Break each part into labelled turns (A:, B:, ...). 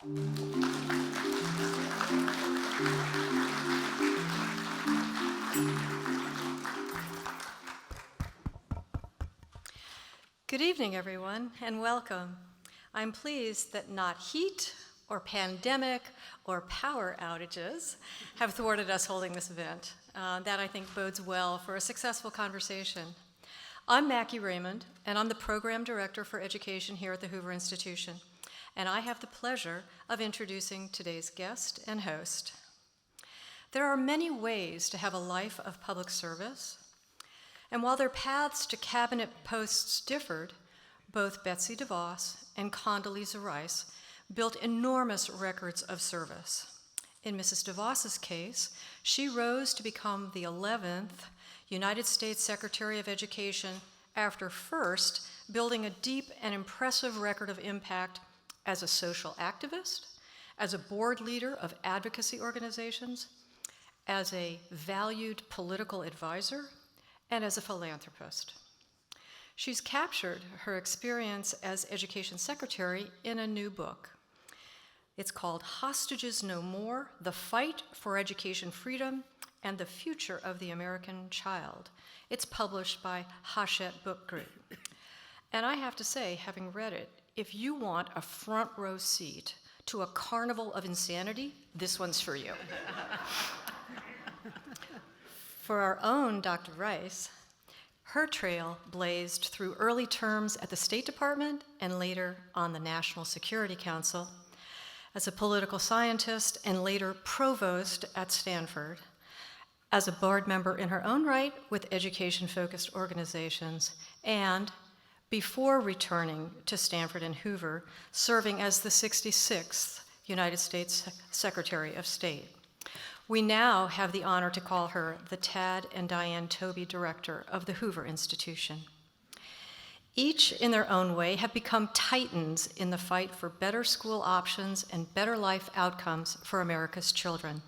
A: Good evening, everyone, and welcome. I'm pleased that not heat or pandemic or power outages have thwarted us holding this event. That, I think, bodes well for a successful conversation. I'm Mackie Raymond, and I'm the Program Director for Education here at the Hoover Institution, and I have the pleasure of introducing today's guest and host. There are many ways to have a life of public service, and while their paths to cabinet posts differed, both Betsy DeVos and Condoleezza Rice built enormous records of service. In Mrs. DeVos's case, she rose to become the 11th United States Secretary of Education after first building a deep and impressive record of impact as a social activist, as a board leader of advocacy organizations, as a valued political advisor, and as a philanthropist. She's captured her experience as Education Secretary in a new book. It's called Hostages No More: The Fight for Education Freedom and the Future of the American Child. It's published by Hachette Book Group. And I have to say, having read it, if you want a front row seat to a carnival of insanity, this one's for you. For our own Dr. Rice, her trail blazed through early terms at the State Department and later on the National Security Council, as a political scientist and later provost at Stanford, as a board member in her own right with education-focused organizations, and before returning to Stanford and Hoover, serving as the 66th United States Secretary of State. We now have the honor to call her the Tad and Dianne Taube Director of the Hoover Institution. Each, in their own way, have become titans in the fight for better school options and better life outcomes for America's children.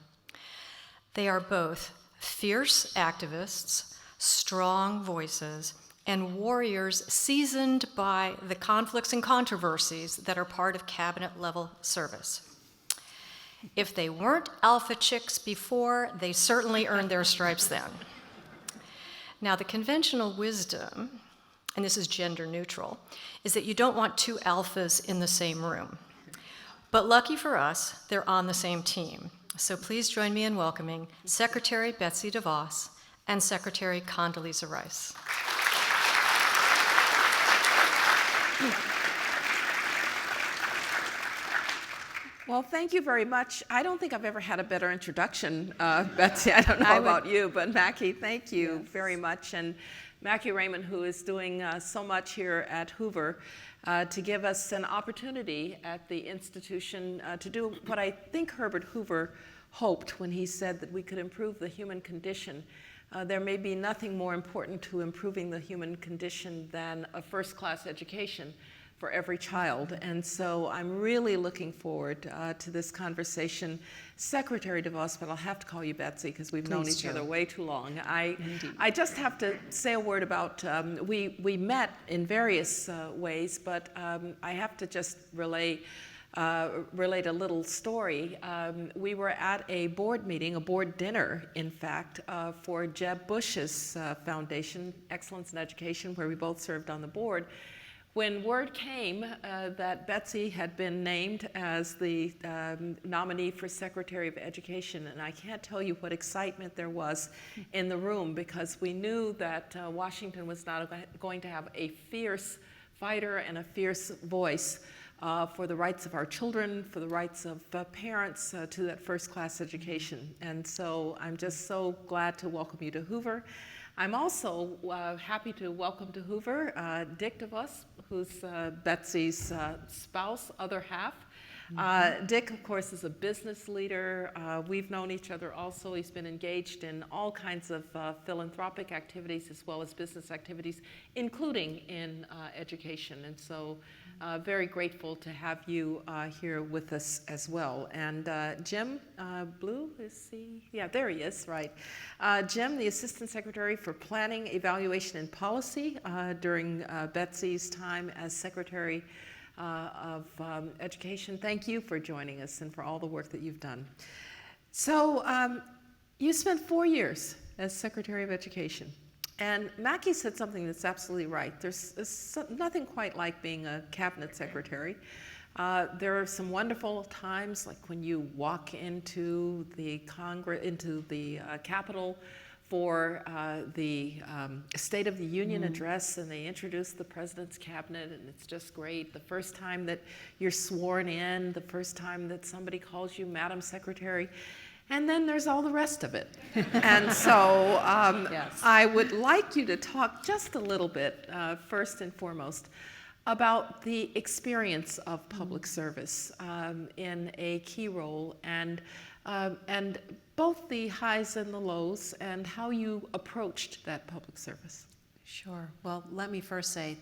A: They are both fierce activists, strong voices, and warriors seasoned by the conflicts and controversies that are part of cabinet-level service. If they weren't alpha chicks before, they certainly earned their stripes then. Now, the conventional wisdom, and this is gender neutral, is that you don't want two alphas in the same room. But lucky for us, they're on the same team. So please join me in welcoming Secretary Betsy DeVos and Secretary Condoleezza Rice.
B: Well, thank you very much. I don't think I've ever had a better introduction, Betsy. I don't know about you, but Mackie, thank you very much. And Mackie Raymond, who is doing so much here at Hoover to give us an opportunity at the institution to do what I think Herbert Hoover hoped when he said that we could improve the human condition. There may be nothing more important to improving the human condition than a first-class education for every child. And so I'm really looking forward to this conversation. Secretary DeVos, but I'll have to call you Betsy because we've known each other way too long. I just have to say a word about, we met in various ways, but I have to just relate a little story. We were at a board meeting, a board dinner, in fact, for Jeb Bush's foundation, Excellence in Education, where we both served on the board. When word came that Betsy had been named as the nominee for Secretary of Education, and I can't tell you what excitement there was in the room, because we knew that Washington was not going to have a fierce fighter and a fierce voice for the rights of our children, for the rights of parents to that first-class education. And so I'm just so glad to welcome you to Hoover. I'm also happy to welcome to Hoover Dick DeVos, who's Betsy's spouse, other half. Dick, of course, is a business leader. We've known each other also. He's been engaged in all kinds of philanthropic activities as well as business activities, including in education. And so very grateful to have you here with us as well. And Jim Blue, is he? Yeah, there he is, right. Jim, the Assistant Secretary for Planning, Evaluation, and Policy during Betsy's time as Secretary of education. Thank you for joining us and for all the work that you've done. So you spent 4 years as Secretary of Education. And Mackie said something that's absolutely right. There's nothing quite like being a cabinet secretary. There are some wonderful times, like when you walk into the Capitol for the State of the Union address, and they introduce the president's cabinet, and it's just great. The first time that you're sworn in, the first time that somebody calls you Madam Secretary, and then there's all the rest of it. And so
C: Yes.
B: I would like you to talk just a little bit, first and foremost, about the experience of public service in a key role, and both the highs and the lows, and how you approached that public service.
C: Sure. Well, let me first say,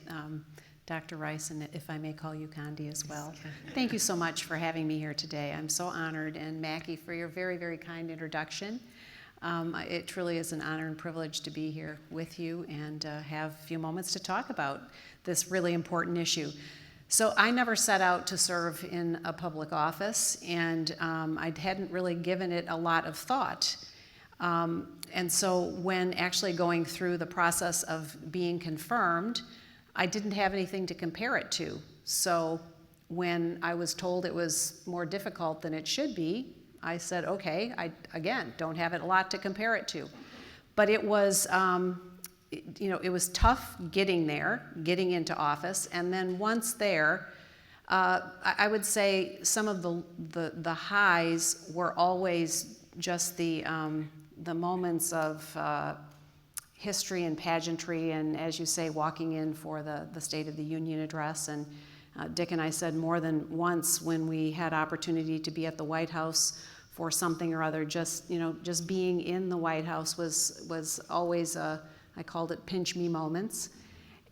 C: Dr. Rice, and if I may call you Condi as well, thank you so much for having me here today. I'm so honored, and Mackie, for your very, very kind introduction. It truly is an honor and privilege to be here with you and have a few moments to talk about this really important issue. So I never set out to serve in a public office, and I hadn't really given it a lot of thought. And so when actually going through the process of being confirmed, I didn't have anything to compare it to. So when I was told it was more difficult than it should be, I said, okay, I, again, don't have a lot to compare it to. But it was, it was tough getting there, getting into office, and then once there, I would say some of the highs were always just the moments of history and pageantry, and as you say, walking in for the State of the Union address. And Dick and I said more than once when we had opportunity to be at the White House for something or other, just being in the White House was always I called it pinch me moments,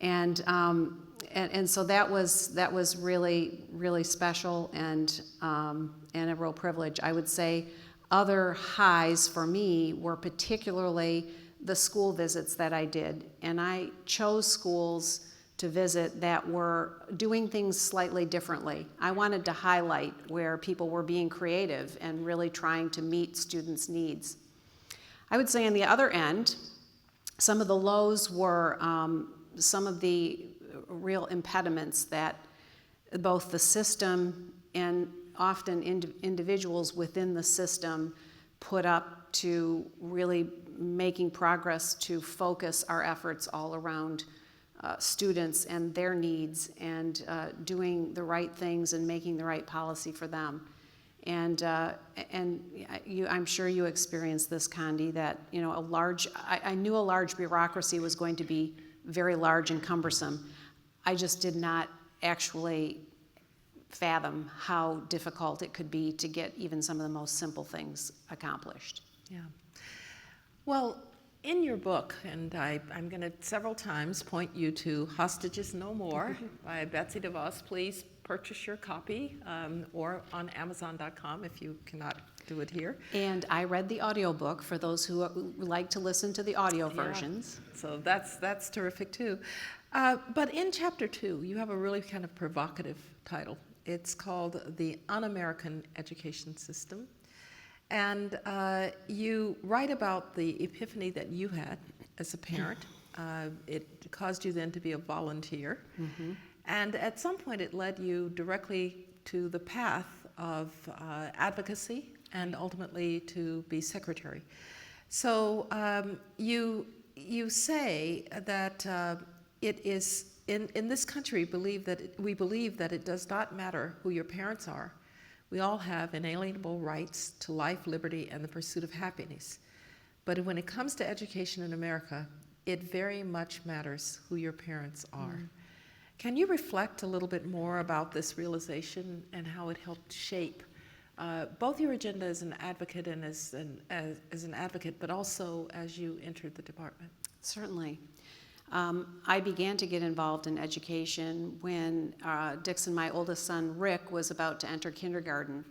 C: and so that was really, really special and a real privilege. I would say other highs for me were particularly the school visits that I did, and I chose schools to visit that were doing things slightly differently. I wanted to highlight where people were being creative and really trying to meet students' needs. I would say on the other end, some of the lows were some of the real impediments that both the system and often individuals within the system put up to really making progress to focus our efforts all around students and their needs, and doing the right things and making the right policy for them. And I'm sure you experienced this, Condi, that I knew a large bureaucracy was going to be very large and cumbersome. I just did not actually fathom how difficult it could be to get even some of the most simple things accomplished.
B: Yeah. Well, in your book, and I'm going to several times point you to Hostages No More by Betsy DeVos. Please purchase your copy, or on Amazon.com if you cannot do it here.
C: And I read the audiobook for those who like to listen to the audio versions.
B: So that's terrific too. But in chapter 2, you have a really kind of provocative title. It's called The Un-American Education System. And you write about the epiphany that you had as a parent. It caused you then to be a volunteer. Mm-hmm. And at some point it led you directly to the path of advocacy and ultimately to be secretary. So you say that it is, in this country, we believe that it does not matter who your parents are. We all have inalienable rights to life, liberty, and the pursuit of happiness. But when it comes to education in America, it very much matters who your parents are. Mm. Can you reflect a little bit more about this realization and how it helped shape both your agenda as an advocate and as an advocate, but also as you entered the department?
C: Certainly. I began to get involved in education when Dixon, my oldest son, Rick, was about to enter kindergarten.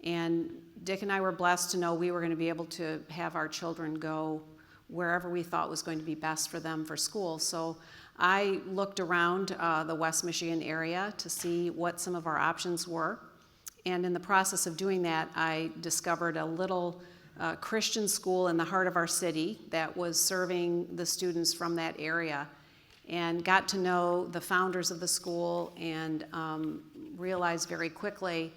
C: And Dick and I were blessed to know we were going to be able to have our children go wherever we thought was going to be best for them for school. So I looked around the West Michigan area to see what some of our options were. And in the process of doing that, I discovered a little Christian school in the heart of our city that was serving the students from that area, and got to know the founders of the school and realized very quickly,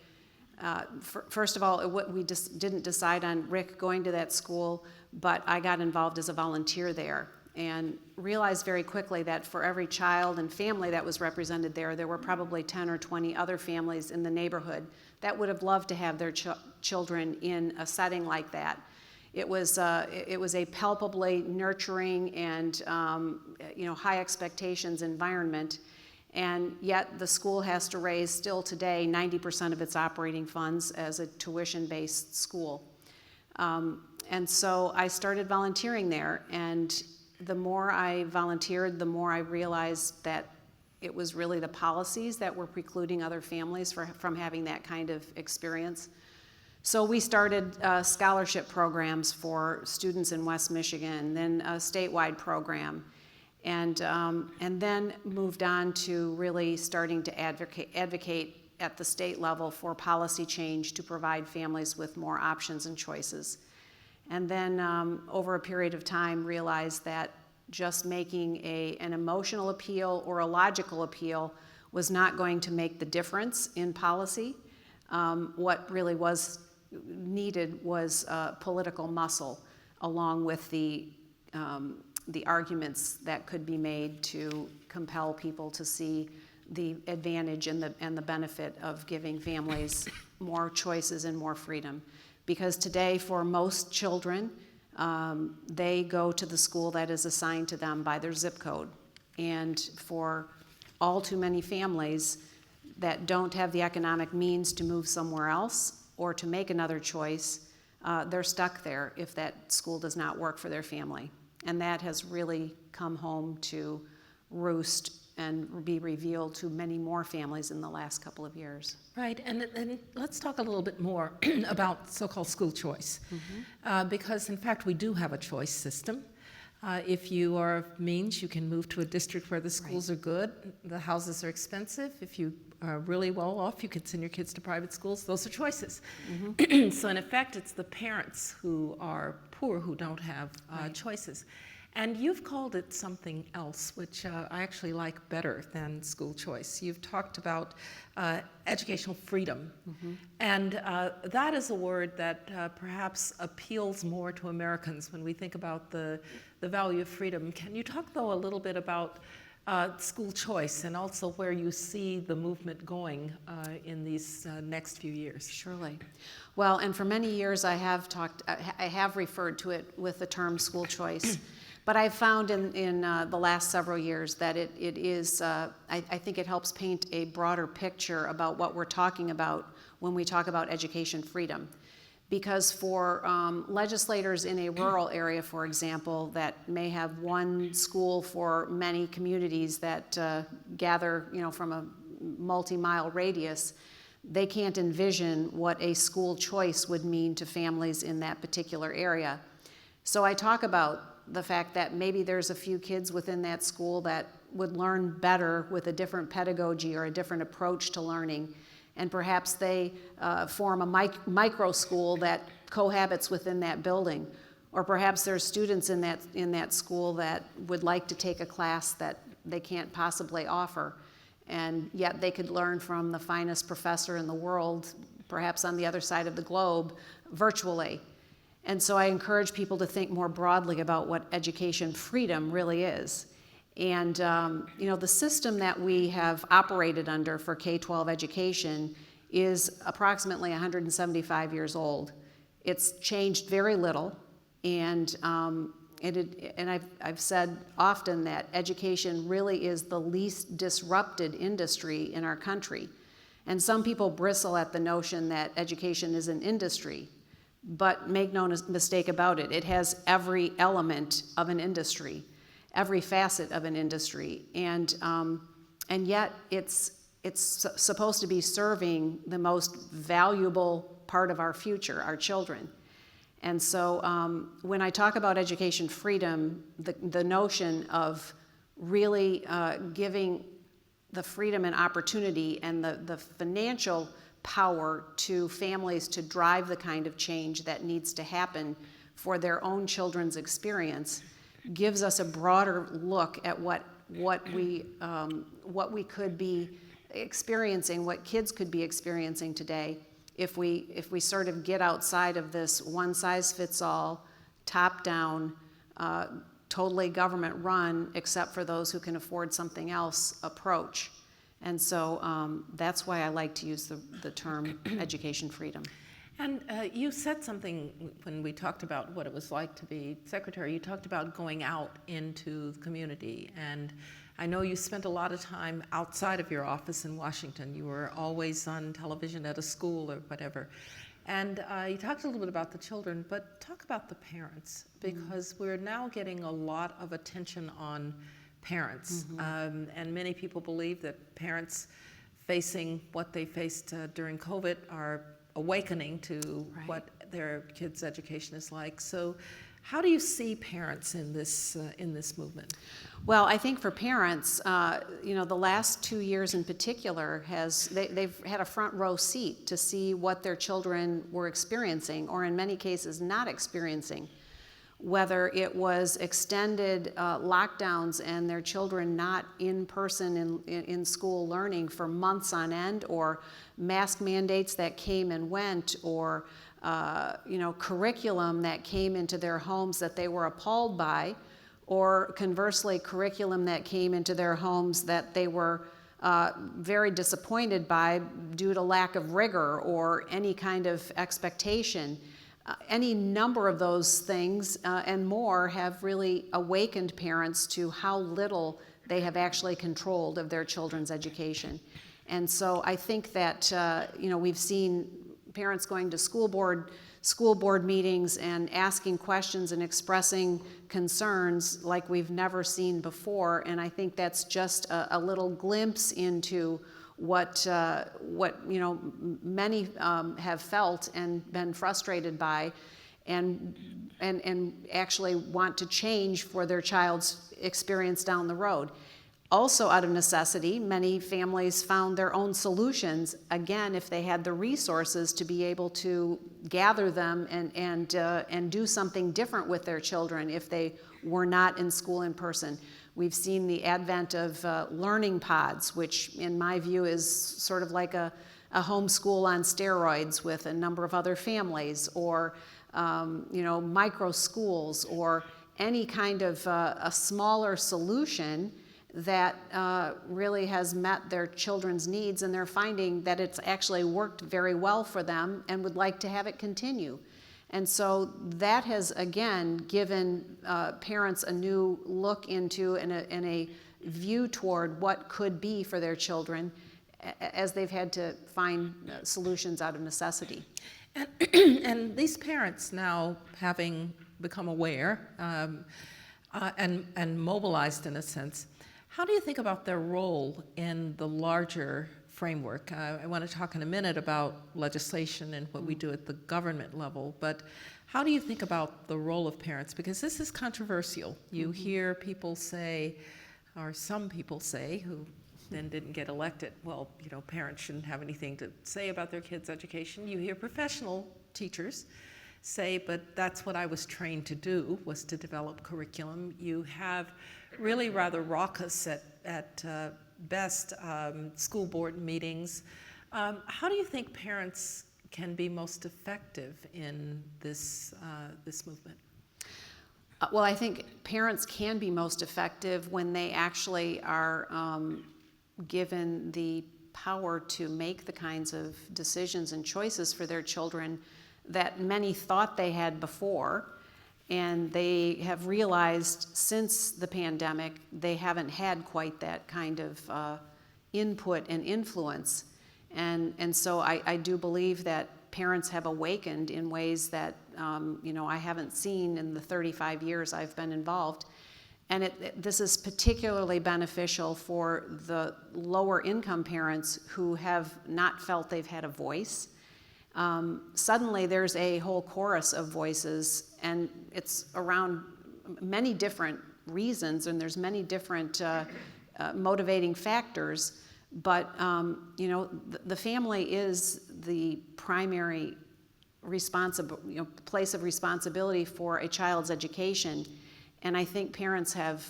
C: first of all, we just didn't decide on Rick going to that school, but I got involved as a volunteer there and realized very quickly that for every child and family that was represented there, there were probably 10 or 20 other families in the neighborhood that would have loved to have their children in a setting like that. It was a palpably nurturing and high expectations environment, and yet the school has to raise still today 90% of its operating funds as a tuition-based school. And so I started volunteering there, and the more I volunteered, the more I realized that it was really the policies that were precluding other families from having that kind of experience. So we started scholarship programs for students in West Michigan, then a statewide program, and then moved on to really starting to advocate at the state level for policy change to provide families with more options and choices. And then over a period of time realized that just making an emotional appeal or a logical appeal was not going to make the difference in policy. What really was needed was political muscle, along with the arguments that could be made to compel people to see the advantage and the benefit of giving families more choices and more freedom. Because today, for most children, they go to the school that is assigned to them by their zip code. And for all too many families that don't have the economic means to move somewhere else or to make another choice, they're stuck there if that school does not work for their family. And that has really come home to roost and be revealed to many more families in the last couple of years.
B: Right, and let's talk a little bit more about so-called school choice. Because in fact, we do have a choice system. If you are of means, you can move to a district where the schools are good, the houses are expensive. If you are really well off, you can send your kids to private schools. Those are choices. So in effect, it's the parents who are poor who don't have choices. And you've called it something else, which I actually like better than school choice. You've talked about educational freedom. And that is a word that perhaps appeals more to Americans when we think about the value of freedom. Can you talk, though, a little bit about school choice and also where you see the movement going in these next few years?
C: Surely. Well, and for many years I have referred to it with the term school choice. But I've found in the last several years that it is, I think it helps paint a broader picture about what we're talking about when we talk about education freedom. Because for legislators in a rural area, for example, that may have one school for many communities that gather, from a multi-mile radius, they can't envision what a school choice would mean to families in that particular area. So I talk about the fact that maybe there's a few kids within that school that would learn better with a different pedagogy or a different approach to learning, and perhaps they form a micro school that cohabits within that building, or perhaps there's students in that school that would like to take a class that they can't possibly offer, and yet they could learn from the finest professor in the world, perhaps on the other side of the globe, virtually. And so I encourage people to think more broadly about what education freedom really is. And the system that we have operated under for K-12 education is approximately 175 years old. It's changed very little, and I've said often that education really is the least disrupted industry in our country. And some people bristle at the notion that education is an industry. But make no mistake about it, it has every element of an industry, every facet of an industry, and yet it's supposed to be serving the most valuable part of our future, our children. And so when I talk about education freedom, the notion of really giving the freedom and opportunity and the financial power to families to drive the kind of change that needs to happen for their own children's experience gives us a broader look at what we could be experiencing, what kids could be experiencing today if we sort of get outside of this one-size-fits-all, top-down, totally government-run, except for those who can afford something else approach. And so that's why I like to use the term education freedom.
B: And you said something when we talked about what it was like to be secretary. You talked about going out into the community. And I know you spent a lot of time outside of your office in Washington. You were always on television at a school or whatever. And you talked a little bit about the children, but talk about the parents, because we're now getting a lot of attention on parents. And many people believe that parents facing what they faced during COVID are awakening to what their kids' education is like. So how do you see parents in this movement?
C: Well, I think for parents, the last 2 years in particular, they've had a front row seat to see what their children were experiencing, or in many cases not experiencing. Whether it was extended lockdowns and their children not in person in school learning for months on end, or mask mandates that came and went, or curriculum that came into their homes that they were appalled by, or conversely, curriculum that came into their homes that they were very disappointed by due to lack of rigor or any kind of expectation. Any number of those things and more have really awakened parents to how little they have actually controlled of their children's education. And so I think that we've seen parents going to school board meetings and asking questions and expressing concerns like we've never seen before. And I think that's just a little glimpse into what many have felt and been frustrated by, and actually want to change for their child's experience down the road. Also, out of necessity, many families found their own solutions, again, if they had the resources to be able to gather them and do something different with their children if they were not in school in person. We've seen the advent of learning pods, which in my view is sort of like a homeschool on steroids with a number of other families, or micro schools, or any kind of a smaller solution that really has met their children's needs, and they're finding that it's actually worked very well for them and would like to have it continue. And so that has, again, given parents a new look into and a view toward what could be for their children as they've had to find solutions out of necessity.
B: And these parents now, having become aware and mobilized in a sense, how do you think about their role in the larger framework? I want to talk in a minute about legislation and what we do at the government level, but how do you think about the role of parents? Because this is controversial. You hear people say, or some people say, who then didn't get elected, well, parents shouldn't have anything to say about their kids' education. You hear professional teachers say, but that's what I was trained to do, was to develop curriculum. You have really rather raucous at best school board meetings. How do you think parents can be most effective in this movement?
C: Well, I think parents can be most effective when they actually are given the power to make the kinds of decisions and choices for their children that many thought they had before, and they have realized since the pandemic they haven't had quite that kind of input and influence. And so I do believe that parents have awakened in ways that I haven't seen in the 35 years I've been involved. And this is particularly beneficial for the lower income parents who have not felt they've had a voice. Suddenly there's a whole chorus of voices, and it's around many different reasons, and there's many different motivating factors. But the family is the primary place of responsibility for a child's education. And I think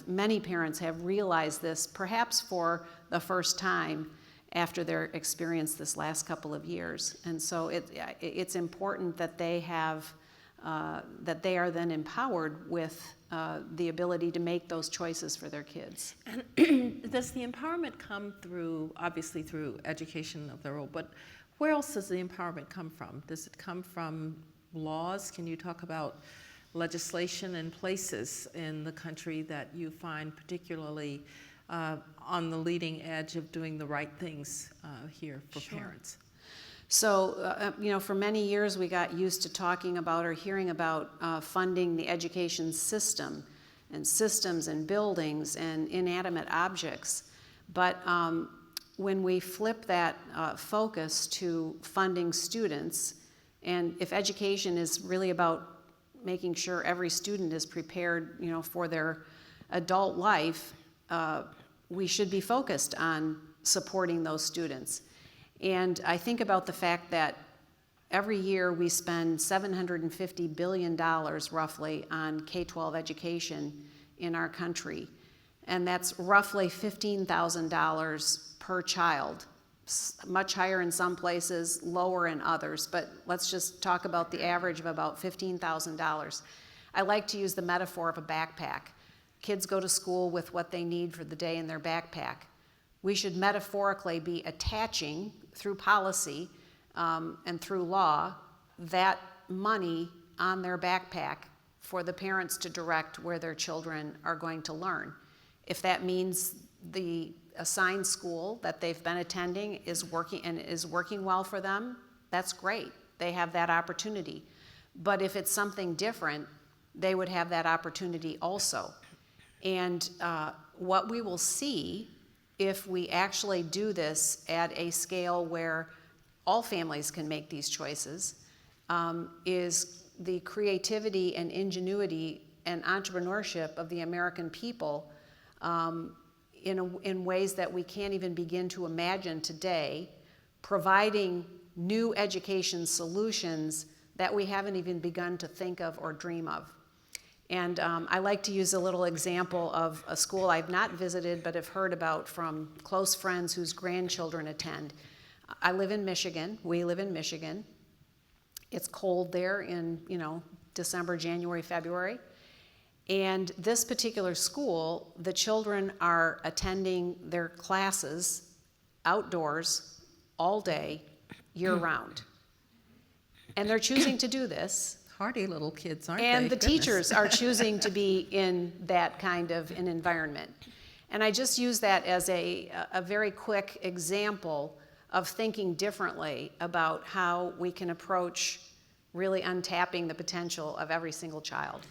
C: many parents have realized this, perhaps for the first time after their experience this last couple of years. And so it's important that they are then empowered with the ability to make those choices for their kids.
B: And does the empowerment come obviously through education of their own, but where else does the empowerment come from? Does it come from laws? Can you talk about legislation and places in the country that you find particularly on the leading edge of doing the right things here for parents?
C: So, for many years we got used to talking about or hearing about funding the education system and systems and buildings and inanimate objects. But when we flip that focus to funding students, and if education is really about making sure every student is prepared, for their adult life, we should be focused on supporting those students. And I think about the fact that every year we spend $750 billion roughly on K-12 education in our country. And that's roughly $15,000 per child, much higher in some places, lower in others. But let's just talk about the average of about $15,000. I like to use the metaphor of a backpack. Kids go to school with what they need for the day in their backpack. We should metaphorically be attaching, through policy and through law, that money on their backpack for the parents to direct where their children are going to learn. If that means the assigned school that they've been attending is working well for them, that's great. They have that opportunity. But if it's something different, they would have that opportunity also. And what we will see if we actually do this at a scale where all families can make these choices, is the creativity and ingenuity and entrepreneurship of the American people in ways that we can't even begin to imagine today, providing new education solutions that we haven't even begun to think of or dream of. And I like to use a little example of a school I've not visited but have heard about from close friends whose grandchildren attend. I live in Michigan. We live in Michigan. It's cold there in, December, January, February. And this particular school, the children are attending their classes outdoors all day, year-round. And they're choosing to do this.
B: Hardy little kids, aren't they?
C: And the teachers are choosing to be in that kind of an environment. And I just use that as a very quick example of thinking differently about how we can approach really untapping the potential of every single child.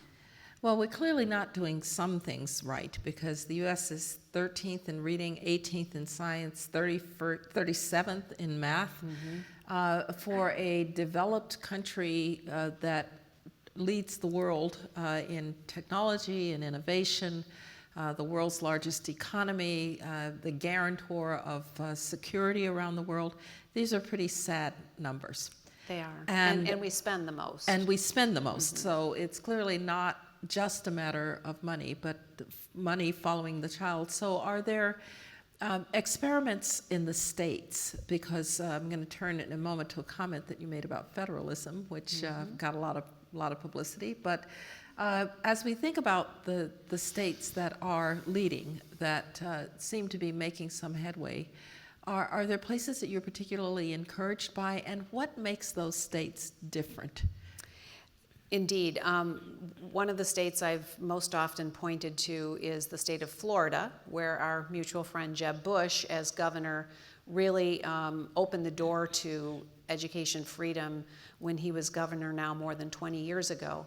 B: Well, we're clearly not doing some things right, because the U.S. is 13th in reading, 18th in science, 37th in math. Mm-hmm. For a developed country that leads the world in technology and innovation, the world's largest economy, the guarantor of security around the world, these are pretty sad numbers.
C: They are. And we spend the most.
B: And we spend the most. Mm-hmm. So it's clearly not just a matter of money, but money following the child. So are there experiments in the states? Because I'm going to turn in a moment to a comment that you made about federalism, which got a lot of publicity. But as we think about the states that are leading, that seem to be making some headway, are there places that you're particularly encouraged by, and what makes those states different?
C: Indeed. One of the states I've most often pointed to is the state of Florida, where our mutual friend Jeb Bush, as governor, really opened the door to education freedom when he was governor now more than 20 years ago.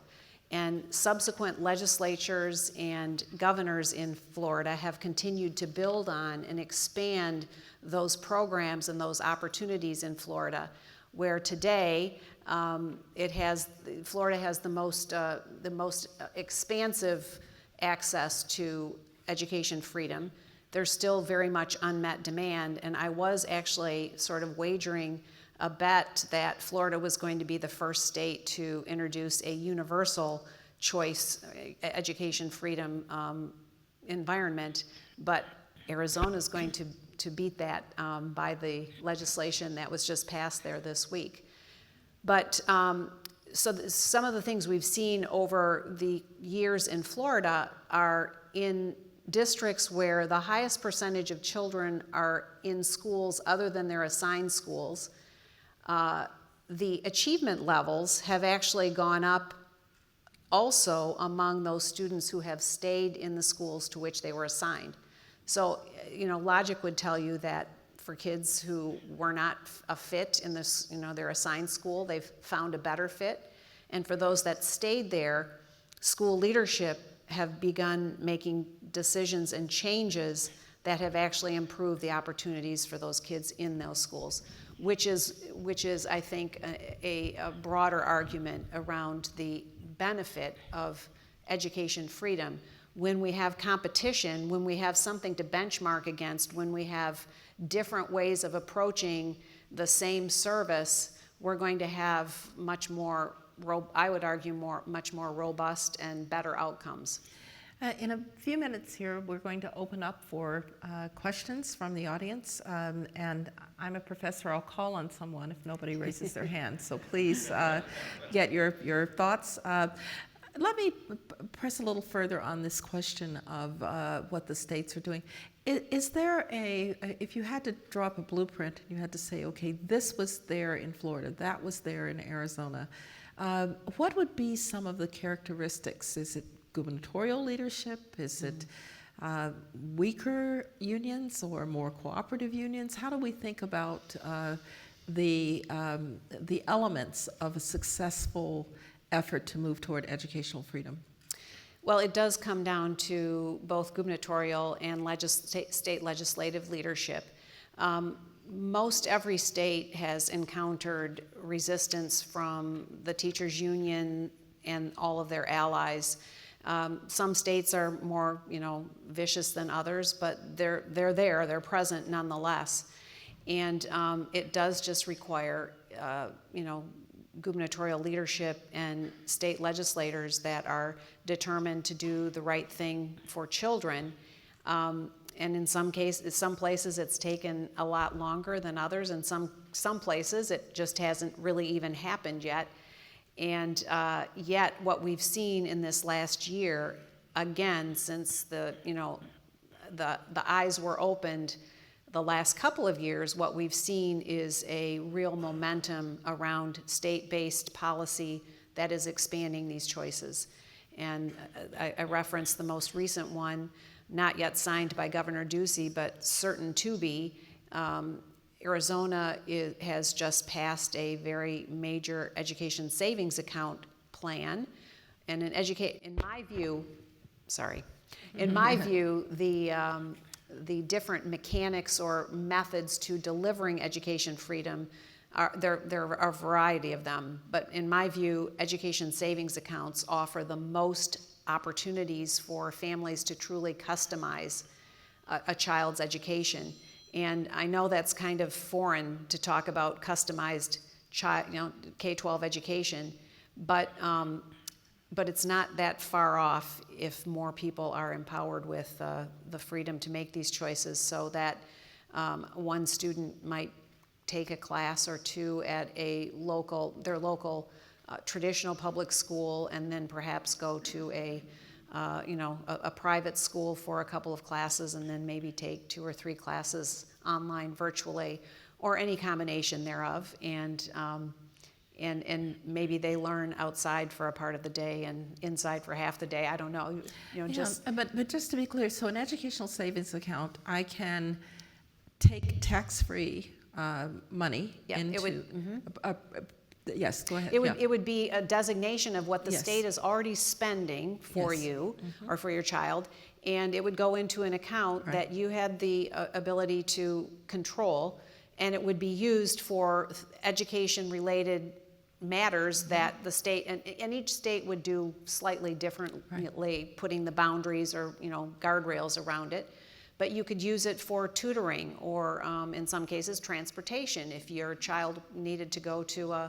C: And subsequent legislatures and governors in Florida have continued to build on and expand those programs and those opportunities in Florida, where today Florida has the most expansive access to education freedom. There's still very much unmet demand, and I was actually sort of wagering a bet that Florida was going to be the first state to introduce a universal choice education freedom environment, but Arizona is going to beat that by the legislation that was just passed there this week. But some of the things we've seen over the years in Florida are in districts where the highest percentage of children are in schools other than their assigned schools. The achievement levels have actually gone up also among those students who have stayed in the schools to which they were assigned. So, logic would tell you that for kids who were not a fit in this, their assigned school, they've found a better fit. And for those that stayed there, school leadership have begun making decisions and changes that have actually improved the opportunities for those kids in those schools, which is I think, a broader argument around the benefit of education freedom. When we have competition, when we have something to benchmark against, when we have different ways of approaching the same service, we're going to have much more, I would argue, much more robust and better outcomes.
B: In a few minutes here, we're going to open up for questions from the audience. And I'm a professor. I'll call on someone if nobody raises their hand. So please get your thoughts. Let me press a little further on this question of what the states are doing. Is there if you had to draw up a blueprint, you had to say, okay, this was there in Florida, that was there in Arizona, what would be some of the characteristics? Is it gubernatorial leadership? Is it weaker unions or more cooperative unions? How do we think about the elements of a successful effort to move toward educational freedom?
C: Well, it does come down to both gubernatorial and state legislative leadership. Most every state has encountered resistance from the teachers' union and all of their allies. Some states are more, vicious than others, but they're present nonetheless. And it does just require, gubernatorial leadership and state legislators that are determined to do the right thing for children. And in some places it's taken a lot longer than others, and some places it just hasn't really even happened yet. And yet what we've seen in this last year, again, since the eyes were opened the last couple of years, what we've seen is a real momentum around state-based policy that is expanding these choices. And I referenced the most recent one, not yet signed by Governor Ducey, but certain to be. Arizona has just passed a very major education savings account plan, and in my view, the different mechanics or methods to delivering education freedom there are a variety of them, but in my view, education savings accounts offer the most opportunities for families to truly customize a child's education. And I know that's kind of foreign to talk about customized K-12 education, but it's not that far off if more people are empowered with the freedom to make these choices, so that one student might take a class or two at their local traditional public school, and then perhaps go to a private school for a couple of classes, and then maybe take 2 or 3 classes online virtually, or any combination thereof, and maybe they learn outside for a part of the day and inside for half the day. I don't know.
B: But just to be clear, so an educational savings account, I can take tax-free money into. Yes, go ahead.
C: It would be a designation of what the state is already spending for you or for your child, and it would go into an account that you had the ability to control, and it would be used for education-related matters that the state, and each state would do slightly differently, putting the boundaries or guardrails around it. But you could use it for tutoring or, in some cases, transportation. If your child needed to go to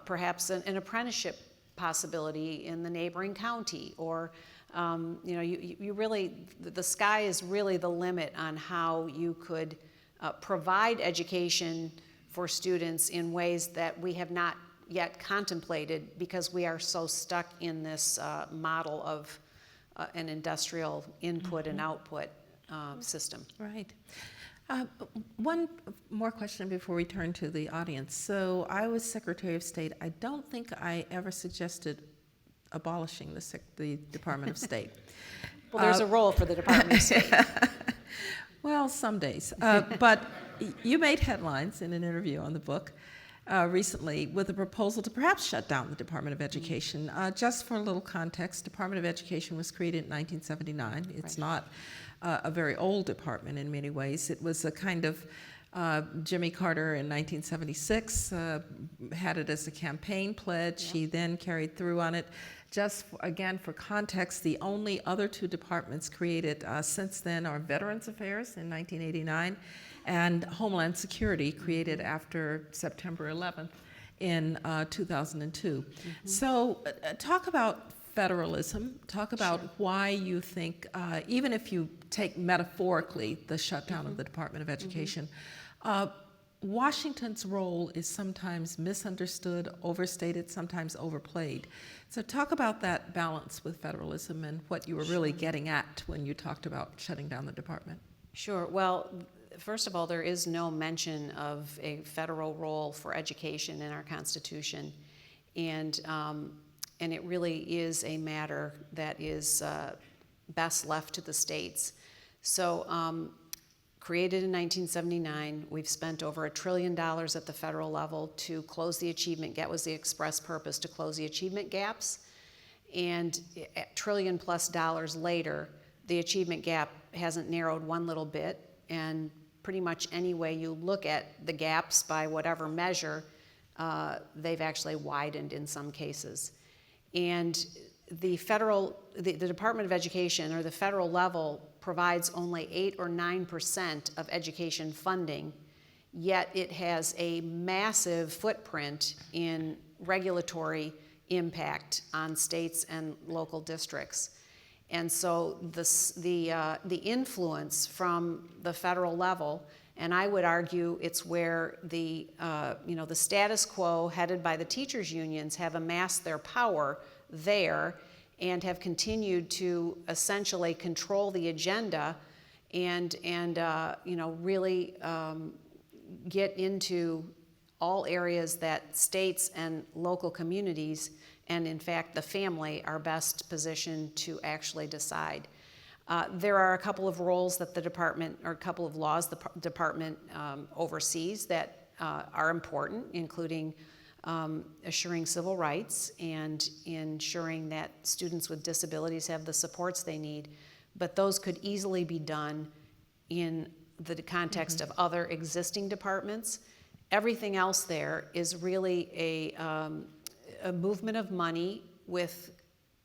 C: perhaps an apprenticeship possibility in the neighboring county, or you really, the sky is really the limit on how you could provide education for students in ways that we have not yet contemplated, because we are so stuck in this model of an industrial input and output system.
B: Right. One more question before we turn to the audience. So I was Secretary of State. I don't think I ever suggested abolishing the Department of State.
C: Well, there's a role for the Department of State.
B: Well, some days. But you made headlines in an interview on the book recently with a proposal to perhaps shut down the Department of Education. Just for a little context, Department of Education was created in 1979. It's not a very old department in many ways. It was a kind of Jimmy Carter in 1976 had it as a campaign pledge. He then carried through on it. Just again for context, the only other two departments created since then are Veterans Affairs in 1989 and Homeland Security, created after September 11th in 2002. So talk about federalism. Talk about why you think, even if you take metaphorically the shutdown of the Department of Education, Washington's role is sometimes misunderstood, overstated, sometimes overplayed. So talk about that balance with federalism and what you were really getting at when you talked about shutting down the department.
C: Sure. Well, first of all, there is no mention of a federal role for education in our Constitution, and it really is a matter that is best left to the states. So, created in 1979, we've spent over $1 trillion at the federal level to close the achievement gap. Was the express purpose to close the achievement gaps, and $1 trillion+ later, the achievement gap hasn't narrowed one little bit, and pretty much any way you look at the gaps by whatever measure, they've actually widened in some cases. And the Department of Education, or the federal level, provides only 8 or 9% of education funding, yet it has a massive footprint in regulatory impact on states and local districts. And so the influence from the federal level, and I would argue it's where the status quo headed by the teachers' unions have amassed their power there and have continued to essentially control the agenda and really get into all areas that states and local communities, and in fact the family, are best positioned to actually decide. There are a couple of roles that the department, or a couple of laws the department oversees that are important, including assuring civil rights and ensuring that students with disabilities have the supports they need. But those could easily be done in the context of other existing departments. Everything else there is really a movement of money with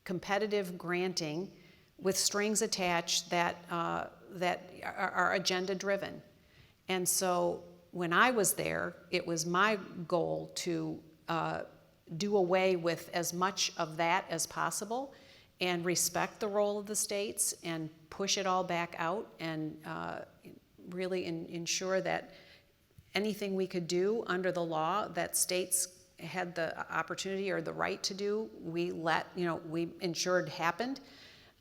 C: competitive granting, with strings attached that are agenda driven. And so when I was there, it was my goal to do away with as much of that as possible and respect the role of the states and push it all back out and really ensure that anything we could do under the law that states had the opportunity or the right to do, we ensured happened.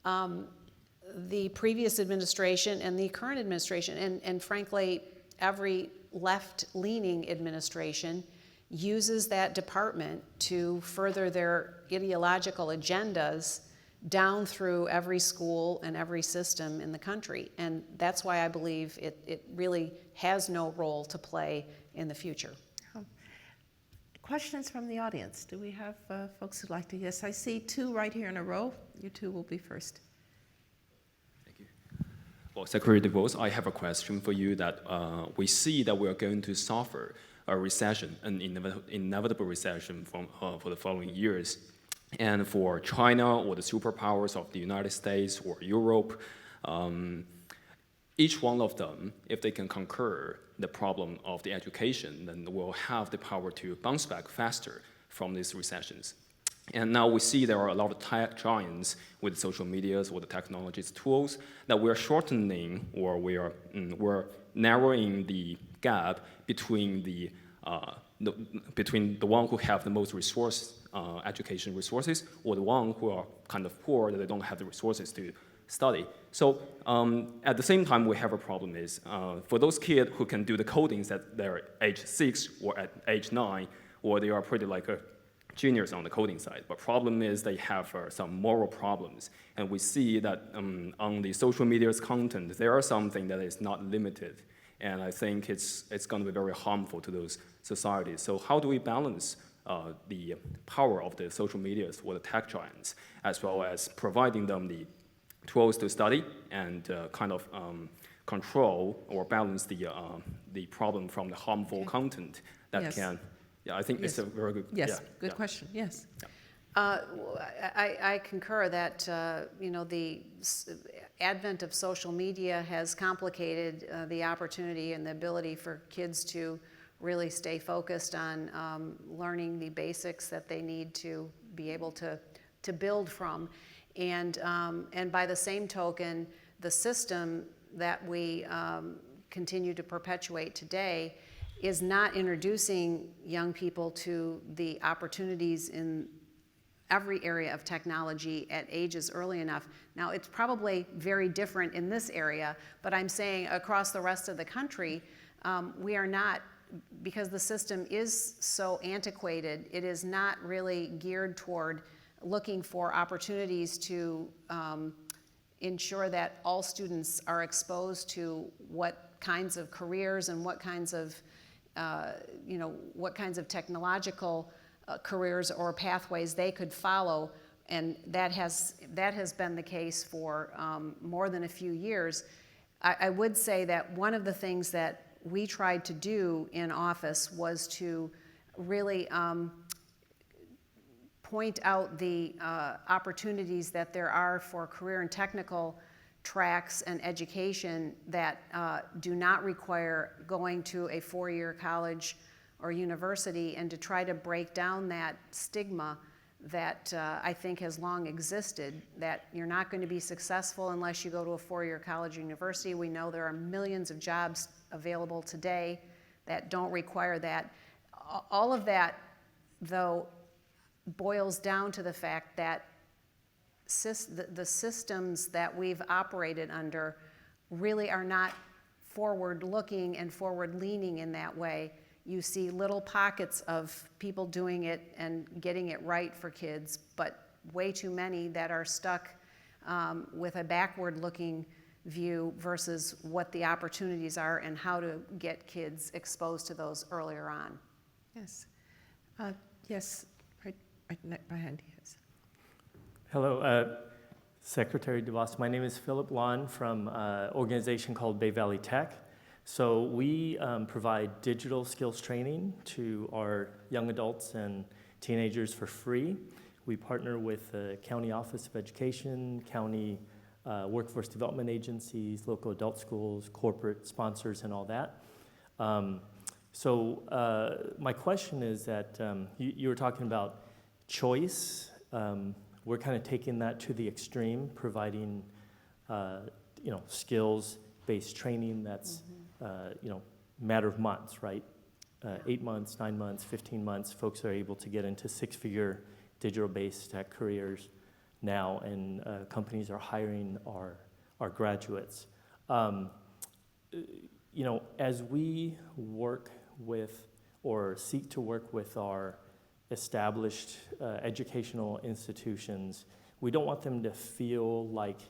C: The previous administration and the current administration, and frankly, every left-leaning administration uses that department to further their ideological agendas down through every school and every system in the country. And that's why I believe it really has no role to play in the future.
B: Questions from the audience? Do we have folks who'd like to? Yes, I see two right here in a row. You two will be first.
D: Thank you. Well, Secretary DeVos, I have a question for you that we see that we are going to suffer a recession, an inevitable recession for the following years. And for China or the superpowers of the United States or Europe, each one of them, if they can conquer the problem of the education, then will have the power to bounce back faster from these recessions. And now we see there are a lot of tech giants with social medias or the technologies tools that we're shortening or we're narrowing the gap between the one who have the most education resources or the one who are kind of poor that they don't have the resources to study. So at the same time, we have a problem is for those kids who can do the codings at their age 6 or at age 9, or they are pretty like juniors on the coding side. But problem is they have some moral problems. And we see that on the social media's content, there are something that is not limited. And I think it's going to be very harmful to those societies. So how do we balance the power of the social medias or the tech giants, as well as providing them the tools to study and kind of control or balance the problem from the harmful content that can. Yeah, I think it's a very good.
B: Yes, good question. Yes.
C: I concur that the advent of social media has complicated the opportunity and the ability for kids to really stay focused on learning the basics that they need to be able to build from. And by the same token, the system that we continue to perpetuate today is not introducing young people to the opportunities in every area of technology at ages early enough. Now, it's probably very different in this area, but I'm saying across the rest of the country, we are not, because the system is so antiquated, it is not really geared toward looking for opportunities to ensure that all students are exposed to what kinds of careers and what kinds of technological careers or pathways they could follow, and that has been the case for more than a few years. I would say that one of the things that we tried to do in office was to really point out the opportunities that there are for career and technical tracks and education that do not require going to a 4-year college or university, and to try to break down that stigma that I think has long existed, that you're not going to be successful unless you go to a 4-year college or university. We know there are millions of jobs available today that don't require that. All of that, though, boils down to the fact that the systems that we've operated under really are not forward-looking and forward-leaning in that way. You see little pockets of people doing it and getting it right for kids, but way too many that are stuck with a backward-looking view versus what the opportunities are and how to get kids exposed to those earlier on.
B: Yes. Yes, right behind you. Yes.
E: Hello, Secretary DeVos. My name is Philip Lon from an organization called Bay Valley Tech. So we provide digital skills training to our young adults and teenagers for free. We partner with the County Office of Education, county workforce development agencies, local adult schools, corporate sponsors, and all that. My question is that you were talking about choice. We're kind of taking that to the extreme, providing skills-based training that's matter of months, right? 8 months, 9 months, 15 months, folks are able to get into 6-figure digital-based tech careers now, and companies are hiring our graduates. As we work with or seek to work with our established educational institutions, we don't want them to feel like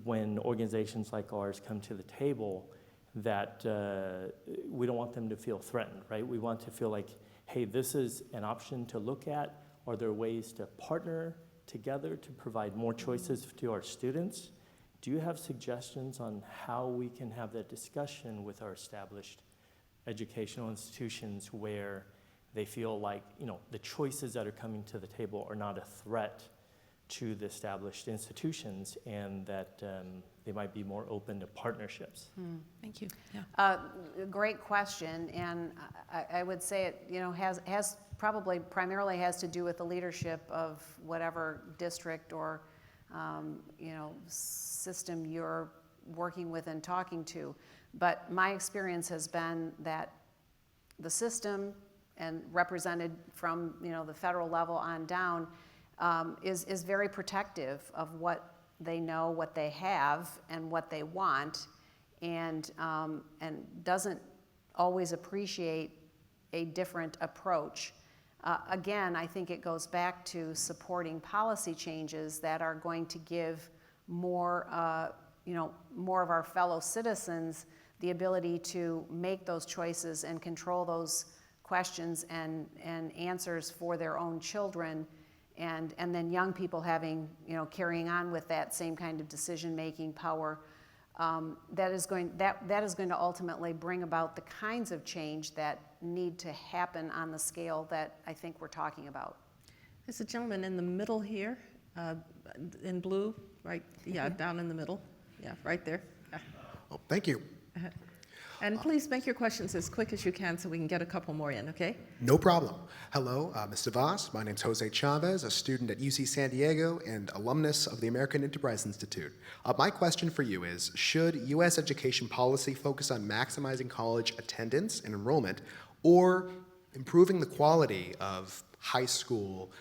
E: when organizations like ours come to the table that we don't want them to feel threatened, right? We want to feel like, hey, this is an option to look at. Are there ways to partner together to provide more choices to our students? Do you have suggestions on how we can have that discussion with our established educational institutions where they feel like, the choices that are coming to the table are not a threat to the established institutions, and that they might be more open to partnerships.
B: Thank you. Yeah.
C: Great question, and I would say it, has probably primarily has to do with the leadership of whatever district or, system you're working with and talking to. But my experience has been that the system, and represented from, the federal level on down, is very protective of what they know, what they have, and what they want, and doesn't always appreciate a different approach. Again, I think it goes back to supporting policy changes that are going to give more of our fellow citizens the ability to make those choices and control those questions and answers for their own children, and then young people having, carrying on with that same kind of decision-making power. That is going to ultimately bring about the kinds of change that need to happen on the scale that I think we're talking about.
B: There's a gentleman in the middle here, in blue, right? Yeah, down in the middle. Yeah, right there. Yeah.
F: Oh, thank you.
B: And please make your questions as quick as you can so we can get a couple more in, okay?
F: No problem. Hello, Ms. DeVos. My name's Jose Chavez, a student at UC San Diego and alumnus of the American Enterprise Institute. My question for you is, should U.S. education policy focus on maximizing college attendance and enrollment, or improving the quality of high school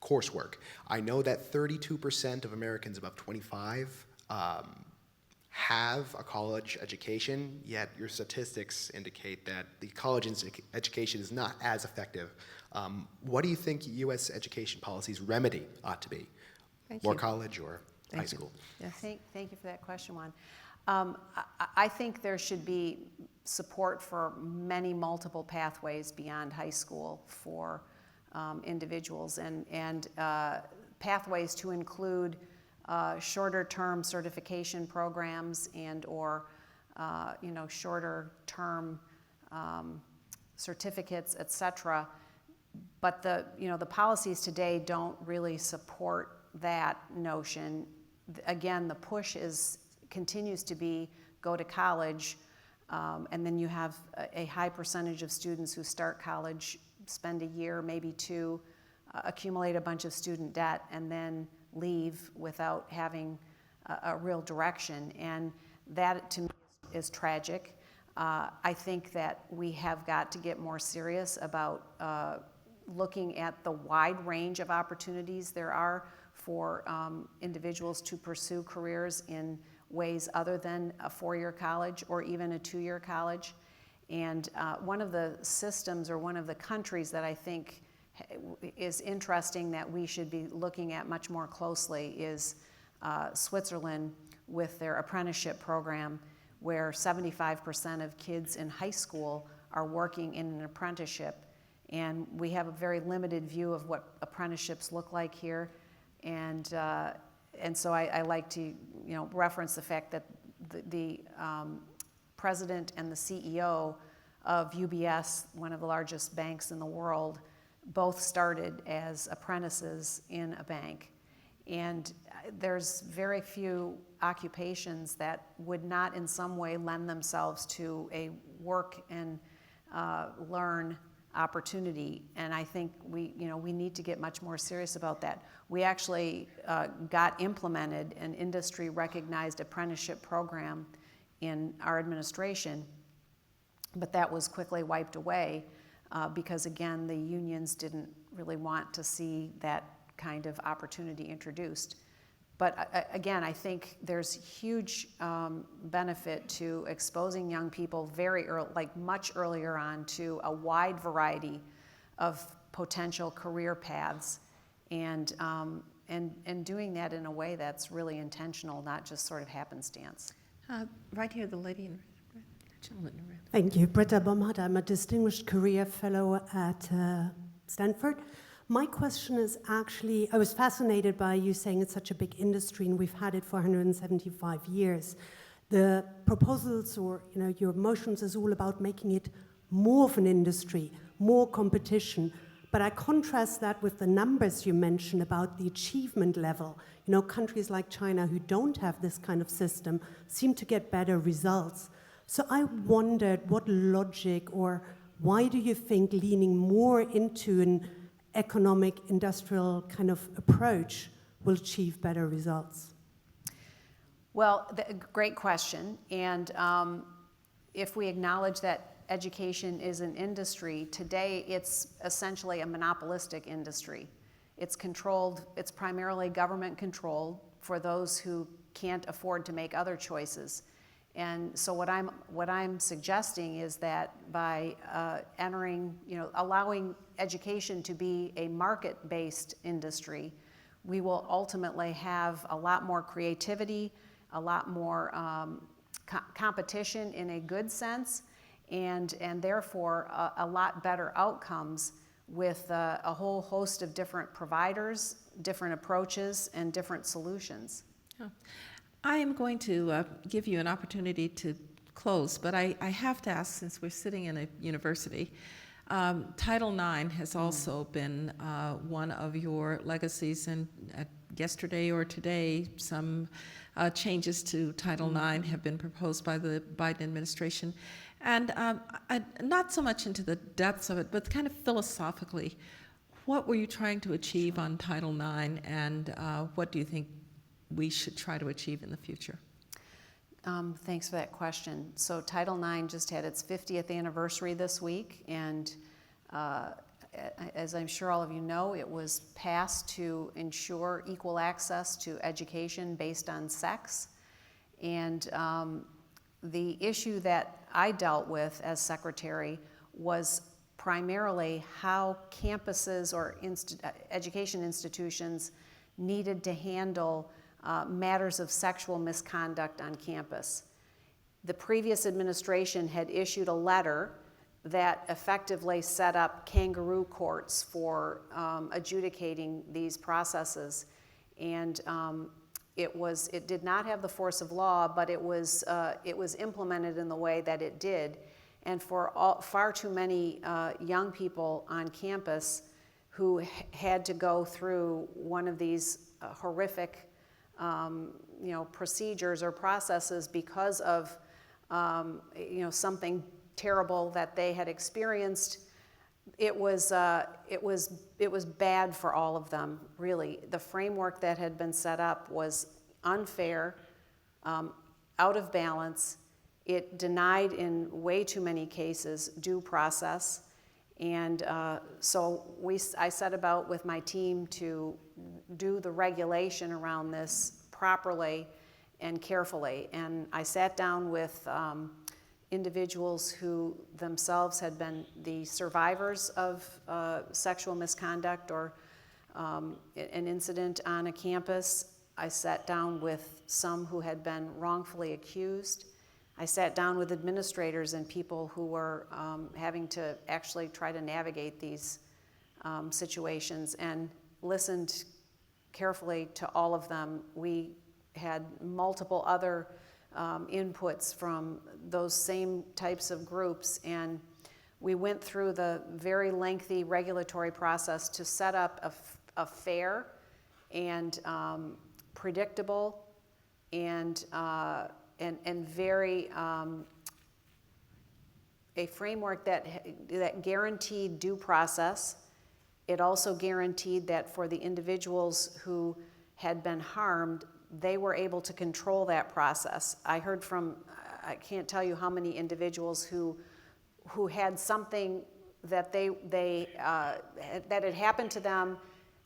F: coursework? I know that 32% of Americans above 25 have a college education, yet your statistics indicate that the college education is not as effective. What do you think U.S. education policy's remedy ought to be? More college or high school?
B: Yes.
C: Thank you for that question, Juan. I think there should be support for many multiple pathways beyond high school for individuals, and pathways to include shorter-term certification programs and or shorter-term certificates, etc. But the policies today don't really support that notion. Again, the push continues to be go to college, and then you have a high percentage of students who start college, spend a year, maybe two, accumulate a bunch of student debt, and then leave without having a real direction. And that, to me, is tragic. I think that we have got to get more serious about looking at the wide range of opportunities there are for individuals to pursue careers in ways other than a four-year college or even a two-year college. And one of the systems, or one of the countries that I think is interesting that we should be looking at much more closely is Switzerland, with their apprenticeship program, where 75% of kids in high school are working in an apprenticeship. And we have a very limited view of what apprenticeships look like here. And so I like to reference the fact that the president and the CEO of UBS, one of the largest banks in the world, both started as apprentices in a bank. And there's very few occupations that would not in some way lend themselves to a work and learn opportunity. And I think we need to get much more serious about that. We actually got implemented an industry-recognized apprenticeship program in our administration, but that was quickly wiped away because, again, the unions didn't really want to see that kind of opportunity introduced. But again, I think there's huge benefit to exposing young people very early, like much earlier on, to a wide variety of potential career paths, and doing that in a way that's really intentional, not just sort of happenstance.
B: Right here, the lady in red. Gentleman in red.
G: Thank you. Britta Bomhard. I'm a Distinguished Career Fellow at Stanford. My question is actually, I was fascinated by you saying it's such a big industry and we've had it for 175 years. the proposals or your motions is all about making it more of an industry, more competition. But I contrast that with the numbers you mentioned about the achievement level. Countries like China who don't have this kind of system seem to get better results. So I wondered what logic, or why do you think leaning more into an economic industrial kind of approach will achieve better results?
C: Well, great question. And if we acknowledge that education is an industry, today it's essentially a monopolistic industry. It's controlled, it's primarily government controlled for those who can't afford to make other choices. And so what I'm suggesting is that by allowing education to be a market-based industry, we will ultimately have a lot more creativity, a lot more competition in a good sense, and therefore a lot better outcomes with a whole host of different providers, different approaches, and different solutions.
B: I am going to give you an opportunity to close, but I have to ask, since we're sitting in a university, Title IX has also been one of your legacies, and yesterday or today, some changes to Title IX have been proposed by the Biden administration. And not so much into the depths of it, but kind of philosophically, what were you trying to achieve on Title IX, and what do you think we should try to achieve in the future?
C: Thanks for that question. So Title IX just had its 50th anniversary this week, and as I'm sure all of you know, it was passed to ensure equal access to education based on sex. And the issue that I dealt with as secretary was primarily how campuses or education institutions needed to handle matters of sexual misconduct on campus. The previous administration had issued a letter that effectively set up kangaroo courts for adjudicating these processes, and it did not have the force of law, but it was implemented in the way that it did. And for far too many young people on campus who had to go through one of these horrific procedures or processes because of something terrible that they had experienced, it was bad for all of them, really. The framework that had been set up was unfair, out of balance. It denied, in way too many cases, due process. And so I set about with my team to do the regulation around this properly and carefully. And I sat down with individuals who themselves had been the survivors of sexual misconduct or an incident on a campus. I sat down with some who had been wrongfully accused. I sat down with administrators and people who were having to actually try to navigate these situations, and listened carefully to all of them. We had multiple other inputs from those same types of groups, and we went through the very lengthy regulatory process to set up a fair and predictable and very a framework that guaranteed due process. It also guaranteed that for the individuals who had been harmed, they were able to control that process. I heard from, I can't tell you how many individuals who had something that that had happened to them.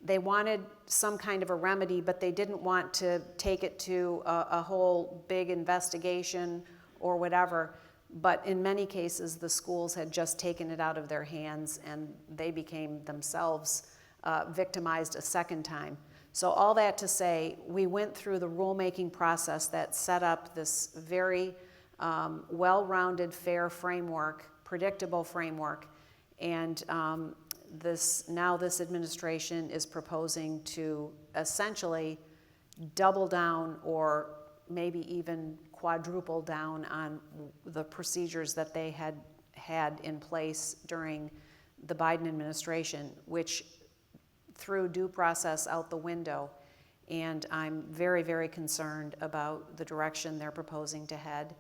C: They wanted some kind of a remedy, but they didn't want to take it to a whole big investigation or whatever. But in many cases, the schools had just taken it out of their hands, and they became themselves victimized a second time. So all that to say, we went through the rulemaking process that set up this very well-rounded, fair framework, predictable framework, and this administration is proposing to essentially double down or maybe even quadruple down on the procedures that they had in place during the Biden administration, which threw due process out the window. And I'm very, very concerned about the direction they're proposing to head.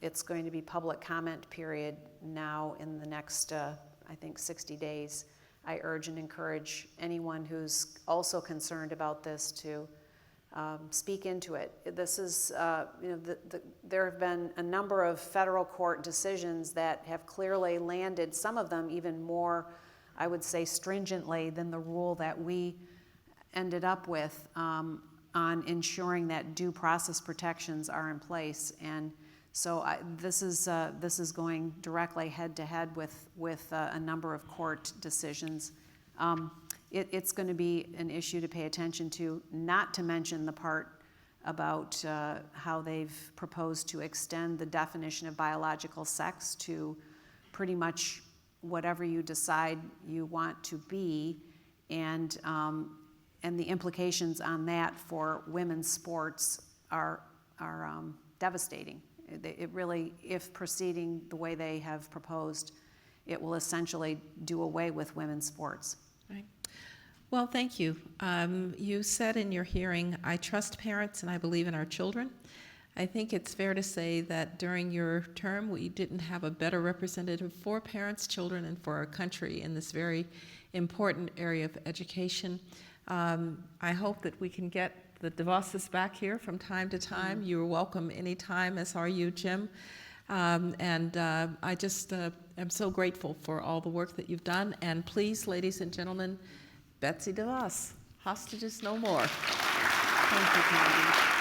C: It's going to be public comment period now in the next, I think, 60 days. I urge and encourage anyone who's also concerned about this to speak into it. This is, there have been a number of federal court decisions that have clearly landed, some of them even more, I would say, stringently than the rule that we ended up with on ensuring that due process protections are in place. And so this is going directly head to head with a number of court decisions. It's going to be an issue to pay attention to, not to mention the part about how they've proposed to extend the definition of biological sex to pretty much whatever you decide you want to be, and the implications on that for women's sports are devastating. It really, if proceeding the way they have proposed, it will essentially do away with women's sports.
B: Right. Well, thank you. You said in your hearing, I trust parents and I believe in our children. I think it's fair to say that during your term, we didn't have a better representative for parents, children, and for our country in this very important area of education. I hope that we can get the DeVoses back here from time to time. You're welcome anytime, as are you, Jim. I just am so grateful for all the work that you've done. And please, ladies and gentlemen, Betsy DeVos, hostages no more.
C: Thank you, Candy.